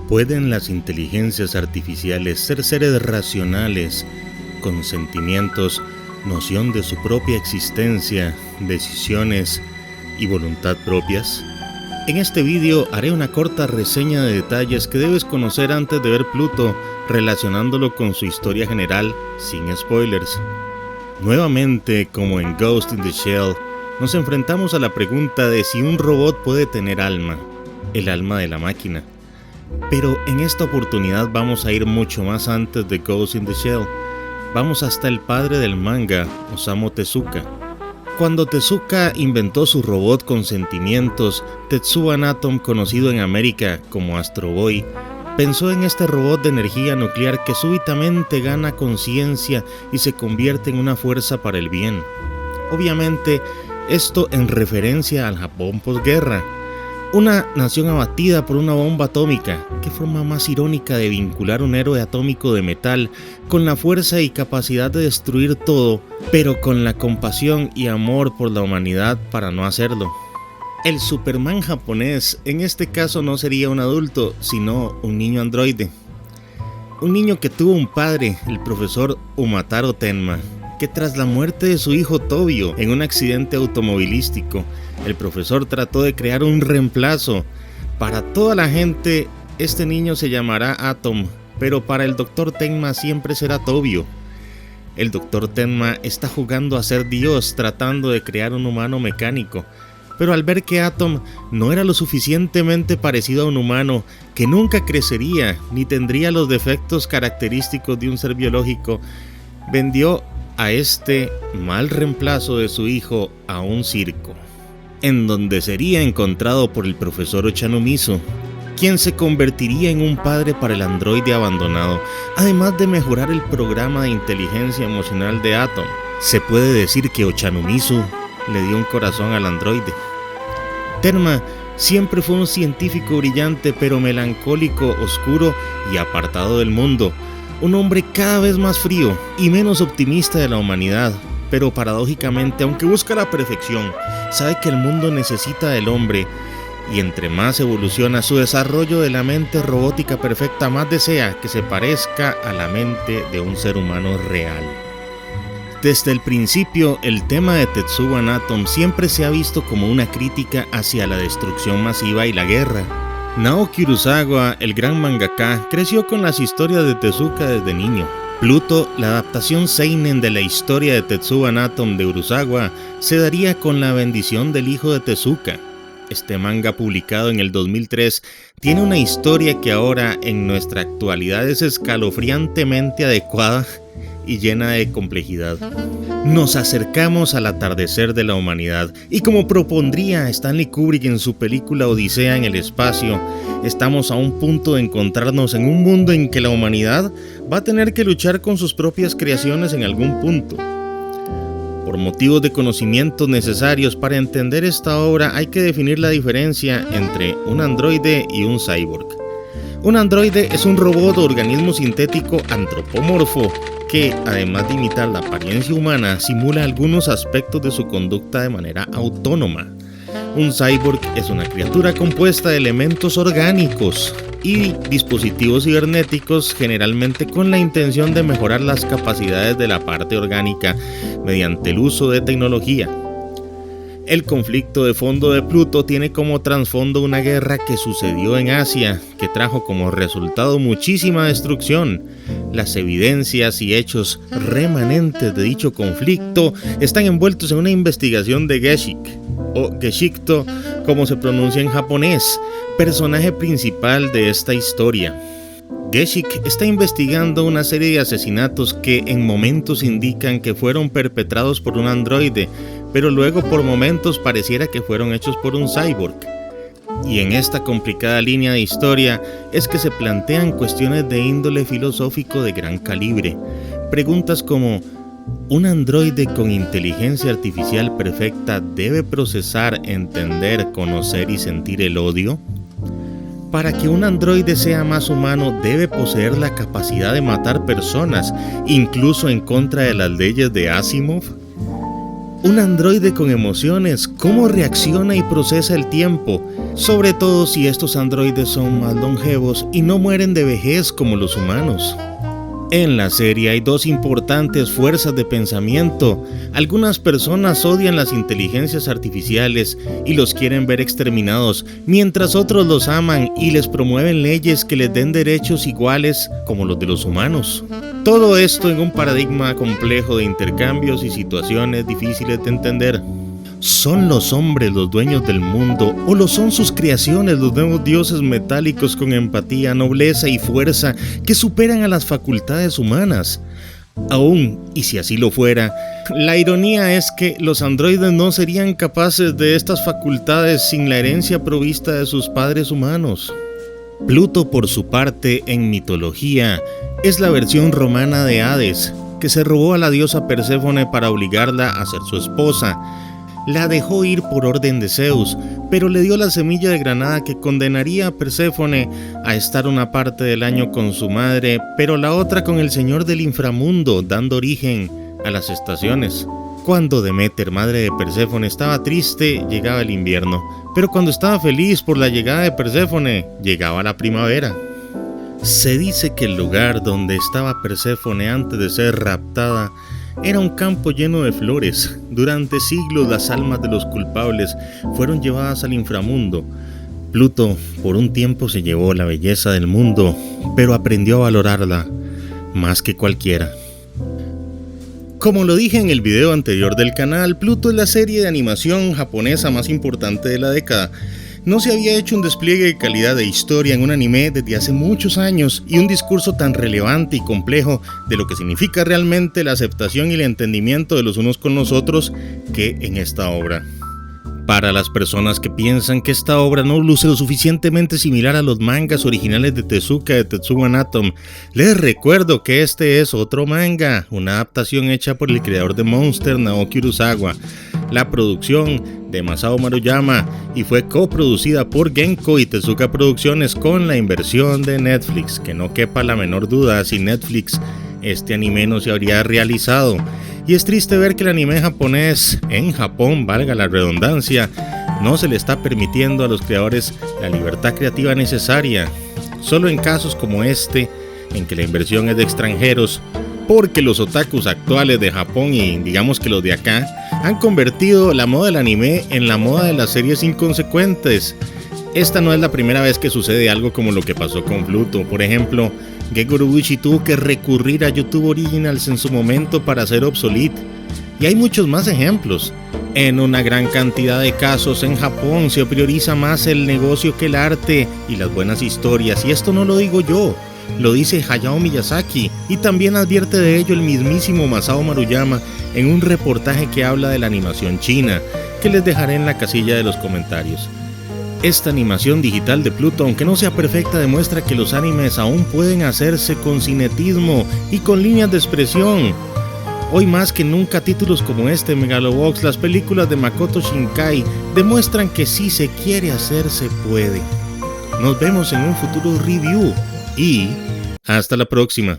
¿Pueden las inteligencias artificiales ser seres racionales, con sentimientos, noción de su propia existencia, decisiones y voluntad propias? En este vídeo haré una corta reseña de detalles que debes conocer antes de ver Pluto, relacionándolo con su historia general, sin spoilers. Nuevamente, como en Ghost in the Shell, nos enfrentamos a la pregunta de si un robot puede tener alma, el alma de la máquina. Pero en esta oportunidad vamos a ir mucho más antes de Ghost in the Shell. Vamos hasta el padre del manga, Osamu Tezuka. Cuando Tezuka inventó su robot con sentimientos, Tetsuwan Atom, conocido en América como Astro Boy, pensó en este robot de energía nuclear que súbitamente gana conciencia y se convierte en una fuerza para el bien. Obviamente, esto en referencia al Japón posguerra. Una nación abatida por una bomba atómica. ¿Qué forma más irónica de vincular un héroe atómico de metal con la fuerza y capacidad de destruir todo, pero con la compasión y amor por la humanidad para no hacerlo? El Superman japonés en este caso no sería un adulto, sino un niño androide. Un niño que tuvo un padre, el profesor Umataro Tenma, que tras la muerte de su hijo Tobio en un accidente automovilístico, el profesor trató de crear un reemplazo. Para toda la gente, este niño se llamará Atom, pero para el Dr. Tenma siempre será Tobio. El Dr. Tenma está jugando a ser Dios, tratando de crear un humano mecánico, pero al ver que Atom no era lo suficientemente parecido a un humano, que nunca crecería ni tendría los defectos característicos de un ser biológico, vendió a este mal reemplazo de su hijo a un circo, en donde sería encontrado por el profesor Ochanomizu, quien se convertiría en un padre para el androide abandonado, además de mejorar el programa de inteligencia emocional de Atom. Se puede decir que Ochanomizu le dio un corazón al androide. Tenma siempre fue un científico brillante, pero melancólico, oscuro y apartado del mundo. Un hombre cada vez más frío y menos optimista de la humanidad, pero paradójicamente, aunque busca la perfección, sabe que el mundo necesita del hombre, y entre más evoluciona su desarrollo de la mente robótica perfecta, más desea que se parezca a la mente de un ser humano real. Desde el principio, el tema de Tetsuwan Atom siempre se ha visto como una crítica hacia la destrucción masiva y la guerra. Naoki Urasawa, el gran mangaka, creció con las historias de Tezuka desde niño. Pluto, la adaptación seinen de la historia de Tetsuwan Atom de Urasawa, se daría con la bendición del hijo de Tezuka. Este manga, publicado en el 2003, tiene una historia que ahora en nuestra actualidad es escalofriantemente adecuada y llena de complejidad. Nos acercamos al atardecer de la humanidad y, como propondría Stanley Kubrick en su película Odisea en el espacio, estamos a un punto de encontrarnos en un mundo en que la humanidad va a tener que luchar con sus propias creaciones en algún punto. Por motivos de conocimientos necesarios para entender esta obra, hay que definir la diferencia entre un androide y un cyborg. Un androide es un robot o organismo sintético antropomorfo que, además de imitar la apariencia humana, simula algunos aspectos de su conducta de manera autónoma. Un cyborg es una criatura compuesta de elementos orgánicos y dispositivos cibernéticos, generalmente con la intención de mejorar las capacidades de la parte orgánica mediante el uso de tecnología. El conflicto de fondo de Pluto tiene como trasfondo una guerra que sucedió en Asia, que trajo como resultado muchísima destrucción. Las evidencias y hechos remanentes de dicho conflicto están envueltos en una investigación de Geshik, o Geshikto, como se pronuncia en japonés, personaje principal de esta historia. Geshik está investigando una serie de asesinatos que en momentos indican que fueron perpetrados por un androide, pero luego por momentos pareciera que fueron hechos por un cyborg. Y en esta complicada línea de historia es que se plantean cuestiones de índole filosófico de gran calibre. Preguntas como: ¿un androide con inteligencia artificial perfecta debe procesar, entender, conocer y sentir el odio? Para que un androide sea más humano, debe poseer la capacidad de matar personas, incluso en contra de las leyes de Asimov. Un androide con emociones, cómo reacciona y procesa el tiempo, sobre todo si estos androides son más longevos y no mueren de vejez como los humanos. En la serie hay dos importantes fuerzas de pensamiento. Algunas personas odian las inteligencias artificiales y los quieren ver exterminados, mientras otros los aman y les promueven leyes que les den derechos iguales como los de los humanos. Todo esto en un paradigma complejo de intercambios y situaciones difíciles de entender. ¿Son los hombres los dueños del mundo o lo son sus creaciones, los nuevos dioses metálicos con empatía, nobleza y fuerza que superan a las facultades humanas? Aún, y si así lo fuera, la ironía es que los androides no serían capaces de estas facultades sin la herencia provista de sus padres humanos. Pluto, por su parte, en mitología, es la versión romana de Hades, que se robó a la diosa Perséfone para obligarla a ser su esposa. La dejó ir por orden de Zeus, pero le dio la semilla de granada que condenaría a Perséfone a estar una parte del año con su madre, pero la otra con el señor del inframundo, dando origen a las estaciones. Cuando Deméter, madre de Perséfone, estaba triste, llegaba el invierno, pero cuando estaba feliz por la llegada de Perséfone, llegaba la primavera. Se dice que el lugar donde estaba Perséfone antes de ser raptada era un campo lleno de flores. Durante siglos las almas de los culpables fueron llevadas al inframundo. Pluto por un tiempo se llevó la belleza del mundo, pero aprendió a valorarla más que cualquiera. Como lo dije en el video anterior del canal, Pluto es la serie de animación japonesa más importante de la década. No se había hecho un despliegue de calidad de historia en un anime desde hace muchos años y un discurso tan relevante y complejo de lo que significa realmente la aceptación y el entendimiento de los unos con los otros que en esta obra. Para las personas que piensan que esta obra no luce lo suficientemente similar a los mangas originales de Tezuka de Tetsuwan Atom, les recuerdo que este es otro manga, una adaptación hecha por el creador de Monster, Naoki Urasawa. La producción de Masao Maruyama y fue coproducida por Genko y Tezuka Producciones con la inversión de Netflix. Que no quepa la menor duda, sin Netflix este anime no se habría realizado. Y es triste ver que el anime japonés, en Japón, valga la redundancia, no se le está permitiendo a los creadores la libertad creativa necesaria. Solo en casos como este, en que la inversión es de extranjeros, porque los otakus actuales de Japón y digamos que los de acá han convertido la moda del anime en la moda de las series inconsecuentes. Esta no es la primera vez que sucede algo como lo que pasó con Pluto. Por ejemplo, Gege Urubuchi tuvo que recurrir a YouTube Originals en su momento para ser obsoleto. Y hay muchos más ejemplos. En una gran cantidad de casos en Japón se prioriza más el negocio que el arte y las buenas historias. Y esto no lo digo yo, lo dice Hayao Miyazaki, y también advierte de ello el mismísimo Masao Maruyama en un reportaje que habla de la animación china, que les dejaré en la casilla de los comentarios. Esta animación digital de Pluto, aunque no sea perfecta, demuestra que los animes aún pueden hacerse con cinetismo y con líneas de expresión. Hoy más que nunca títulos como este, Megalobox, las películas de Makoto Shinkai, demuestran que si se quiere hacer, se puede. Nos vemos en un futuro review y hasta la próxima.